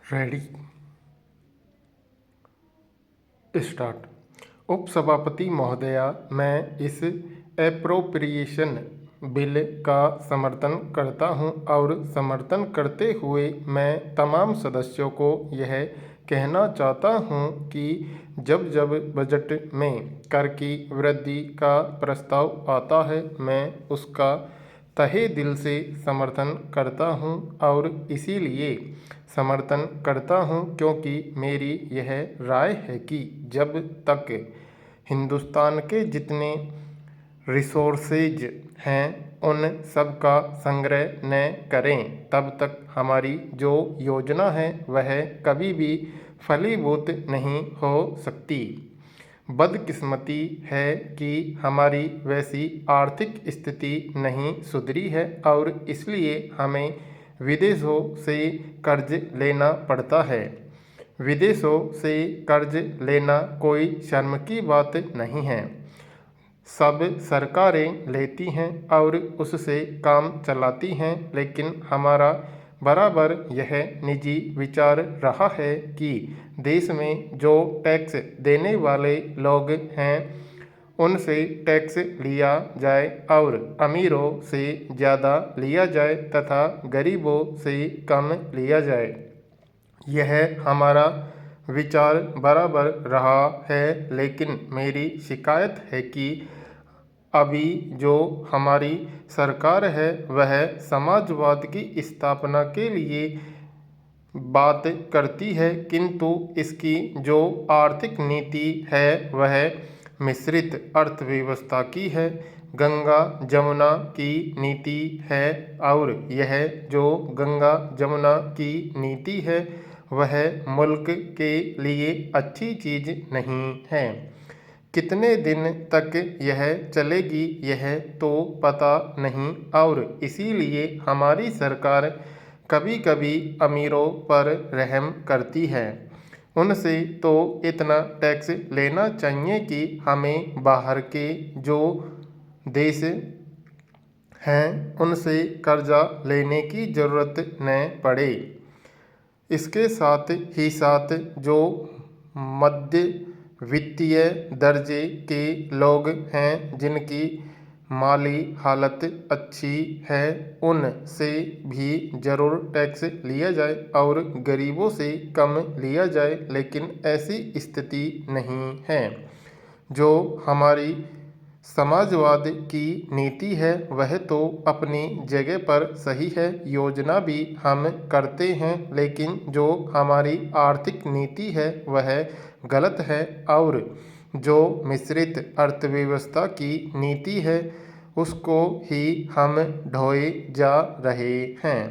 Ready start. उपसभापति महोदया, मैं इस एप्रोप्रिएशन बिल का समर्थन करता हूं और समर्थन करते हुए मैं तमाम सदस्यों को यह कहना चाहता हूं कि जब जब बजट में कर की वृद्धि का प्रस्ताव आता है, मैं उसका तहे दिल से समर्थन करता हूं और इसीलिए समर्थन करता हूं क्योंकि मेरी यह राय है कि जब तक हिंदुस्तान के जितने रिसोर्सेज हैं उन सब का संग्रह न करें, तब तक हमारी जो योजना है वह कभी भी फलीभूत नहीं हो सकती। बदकिस्मती है कि हमारी वैसी आर्थिक स्थिति नहीं सुधरी है और इसलिए हमें विदेशों से कर्ज लेना पड़ता है। विदेशों से कर्ज लेना कोई शर्म की बात नहीं है। सब सरकारें लेती हैं और उससे काम चलाती हैं, लेकिन हमारा बराबर यह निजी विचार रहा है कि देश में जो टैक्स देने वाले लोग हैं उनसे टैक्स लिया जाए और अमीरों से ज़्यादा लिया जाए तथा गरीबों से कम लिया जाए। यह हमारा विचार बराबर रहा है, लेकिन मेरी शिकायत है कि अभी जो हमारी सरकार है वह समाजवाद की स्थापना के लिए बात करती है, किंतु इसकी जो आर्थिक नीति है वह मिश्रित अर्थव्यवस्था की है, गंगा जमुना की नीति है और यह जो गंगा जमुना की नीति है वह मुल्क के लिए अच्छी चीज़ नहीं है। कितने दिन तक यह चलेगी यह तो पता नहीं और इसीलिए हमारी सरकार कभी कभी अमीरों पर रहम करती है। उनसे तो इतना टैक्स लेना चाहिए कि हमें बाहर के जो देश हैं उनसे कर्जा लेने की ज़रूरत न पड़े। इसके साथ ही साथ जो मध्य वित्तीय दर्जे के लोग हैं जिनकी माली हालत अच्छी है उनसे भी ज़रूर टैक्स लिया जाए और गरीबों से कम लिया जाए, लेकिन ऐसी स्थिति नहीं है। जो हमारी समाजवाद की नीति है वह तो अपनी जगह पर सही है, योजना भी हम करते हैं, लेकिन जो हमारी आर्थिक नीति है वह गलत है और जो मिश्रित अर्थव्यवस्था की नीति है उसको ही हम ढोए जा रहे हैं।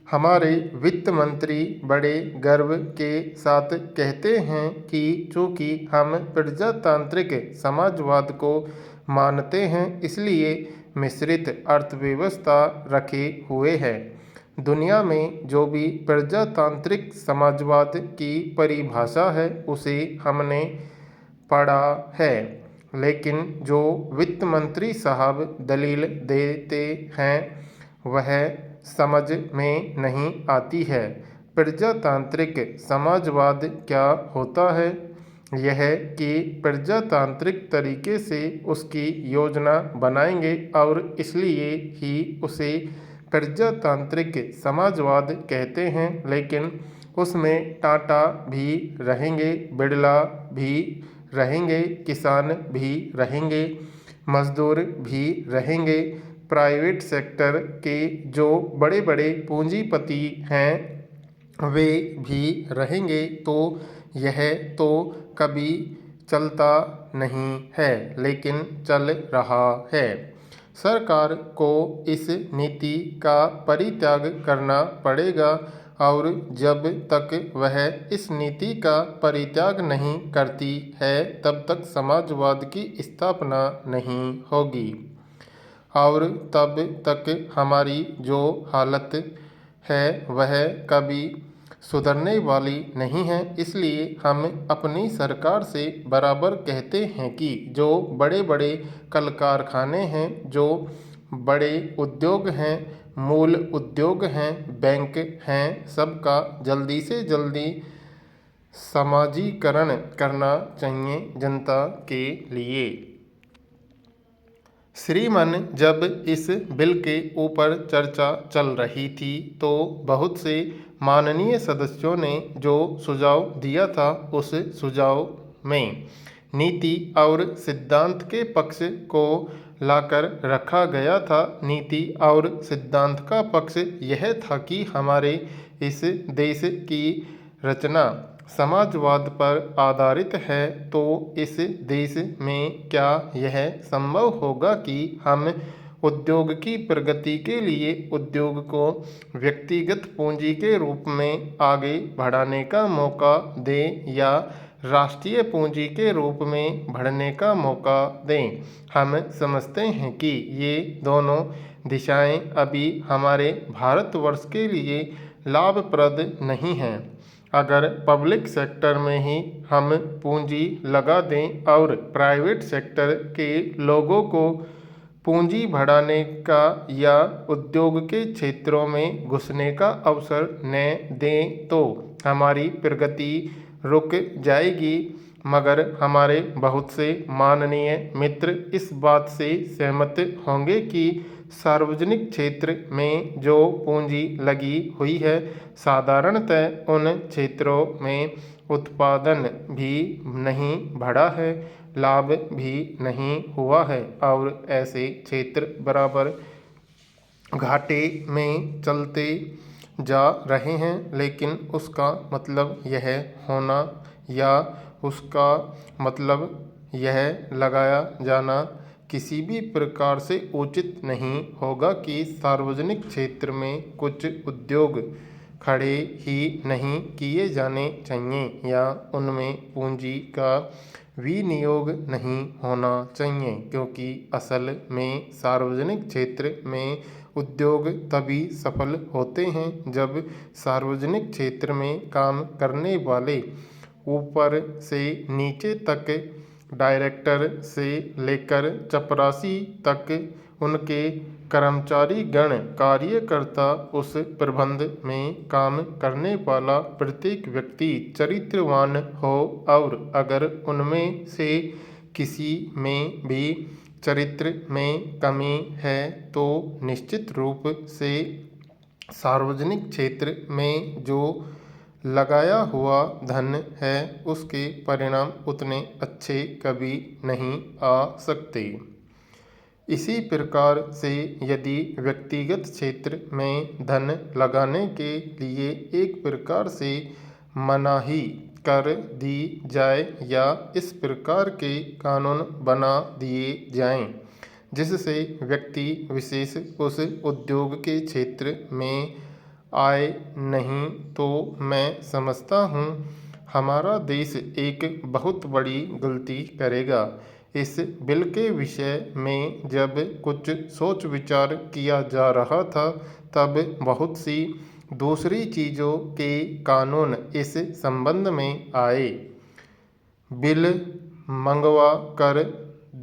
हमारे वित्त मंत्री बड़े गर्व के साथ कहते हैं कि चूँकि हम प्रजातांत्रिक समाजवाद को मानते हैं इसलिए मिश्रित अर्थव्यवस्था रखे हुए हैं। दुनिया में जो भी प्रजातांत्रिक समाजवाद की परिभाषा है उसे हमने पढ़ा है, लेकिन जो वित्त मंत्री साहब दलील देते हैं वह समझ में नहीं आती है। प्रजातांत्रिक समाजवाद क्या होता है? यह कि प्रजातांत्रिक तरीके से उसकी योजना बनाएंगे और इसलिए ही उसे प्रजातांत्रिक समाजवाद कहते हैं, लेकिन उसमें टाटा भी रहेंगे, बिड़ला भी रहेंगे, किसान भी रहेंगे, मजदूर भी रहेंगे, प्राइवेट सेक्टर के जो बड़े बड़े पूंजीपति हैं वे भी रहेंगे। तो यह तो कभी चलता नहीं है, लेकिन चल रहा है। सरकार को इस नीति का परित्याग करना पड़ेगा और जब तक वह इस नीति का परित्याग नहीं करती है तब तक समाजवाद की स्थापना नहीं होगी और तब तक हमारी जो हालत है वह कभी सुधरने वाली नहीं है। इसलिए हम अपनी सरकार से बराबर कहते हैं कि जो बड़े बड़े कल कारखाने हैं, जो बड़े उद्योग हैं मूल उद्योग हैं, बैंक हैं, सबका जल्दी से जल्दी समाजीकरण करना चाहिए जनता के लिए। श्रीमान, जब इस बिल के ऊपर चर्चा चल रही थी तो बहुत से माननीय सदस्यों ने जो सुझाव दिया था उस सुझाव में नीति और सिद्धांत के पक्ष को लाकर रखा गया था। नीति और सिद्धांत का पक्ष यह था कि हमारे इस देश की रचना समाजवाद पर आधारित है, तो इस देश में क्या यह संभव होगा कि हम उद्योग की प्रगति के लिए उद्योग को व्यक्तिगत पूंजी के रूप में आगे बढ़ाने का मौका दें या राष्ट्रीय पूंजी के रूप में बढ़ने का मौका दें? हम समझते हैं कि ये दोनों दिशाएं अभी हमारे भारतवर्ष के लिए लाभप्रद नहीं हैं। अगर पब्लिक सेक्टर में ही हम पूंजी लगा दें और प्राइवेट सेक्टर के लोगों को पूंजी बढ़ाने का या उद्योग के क्षेत्रों में घुसने का अवसर न दें तो हमारी प्रगति रुक जाएगी। मगर हमारे बहुत से माननीय मित्र इस बात से सहमत होंगे कि सार्वजनिक क्षेत्र में जो पूंजी लगी हुई है, साधारणतः उन क्षेत्रों में उत्पादन भी नहीं बढ़ा है, लाभ भी नहीं हुआ है और ऐसे क्षेत्र बराबर घाटे में चलते जा रहे हैं। लेकिन उसका मतलब यह होना या उसका मतलब यह लगाया जाना किसी भी प्रकार से उचित नहीं होगा कि सार्वजनिक क्षेत्र में कुछ उद्योग खड़े ही नहीं किए जाने चाहिए या उनमें पूंजी का विनियोग नहीं होना चाहिए, क्योंकि असल में सार्वजनिक क्षेत्र में उद्योग तभी सफल होते हैं जब सार्वजनिक क्षेत्र में काम करने वाले ऊपर से नीचे तक, डायरेक्टर से लेकर चपरासी तक, उनके कर्मचारी गण, कार्यकर्ता, उस प्रबंध में काम करने वाला प्रत्येक व्यक्ति चरित्रवान हो और अगर उनमें से किसी में भी चरित्र में कमी है तो निश्चित रूप से सार्वजनिक क्षेत्र में जो लगाया हुआ धन है उसके परिणाम उतने अच्छे कभी नहीं आ सकते। इसी प्रकार से यदि व्यक्तिगत क्षेत्र में धन लगाने के लिए एक प्रकार से मनाही कर दी जाए या इस प्रकार के कानून बना दिए जाएं जिससे व्यक्ति विशेष उस उद्योग के क्षेत्र में आए नहीं, तो मैं समझता हूँ हमारा देश एक बहुत बड़ी गलती करेगा। इस बिल के विषय में जब कुछ सोच विचार किया जा रहा था तब बहुत सी दूसरी चीज़ों के कानून इस संबंध में आए। बिल मंगवा कर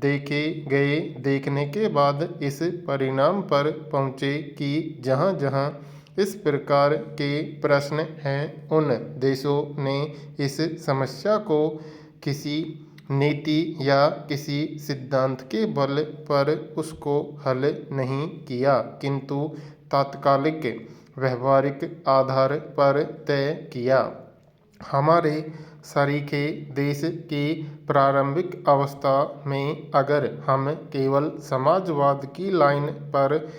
देखे गए, देखने के बाद इस परिणाम पर पहुँचे कि जहाँ जहाँ इस प्रकार के प्रश्न हैं उन देशों ने इस समस्या को किसी नीति या किसी सिद्धांत के बल पर उसको हल नहीं किया, किंतु तात्कालिक व्यवहारिक आधार पर तय किया। हमारे सरीखे देश की प्रारंभिक अवस्था में अगर हम केवल समाजवाद की लाइन पर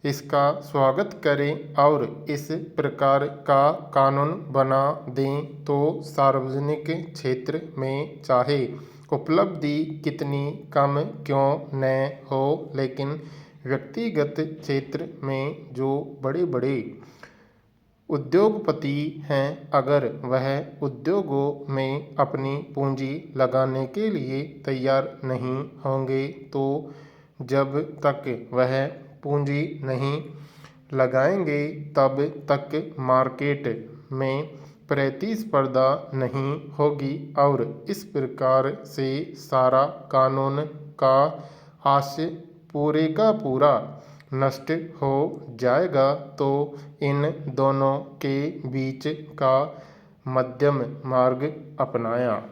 इसका स्वागत करें और इस प्रकार का कानून बना दें तो सार्वजनिक क्षेत्र में चाहे उपलब्धि कितनी कम क्यों न हो, लेकिन व्यक्तिगत क्षेत्र में जो बड़े बड़े उद्योगपति हैं, अगर वह उद्योगों में अपनी पूंजी लगाने के लिए तैयार नहीं होंगे तो जब तक वह पूंजी नहीं लगाएंगे तब तक मार्केट में प्रतिस्पर्धा नहीं होगी और इस प्रकार से सारा कानून का आशय पूरे का पूरा नष्ट हो जाएगा तो इन दोनों के बीच का मध्यम मार्ग अपनाया।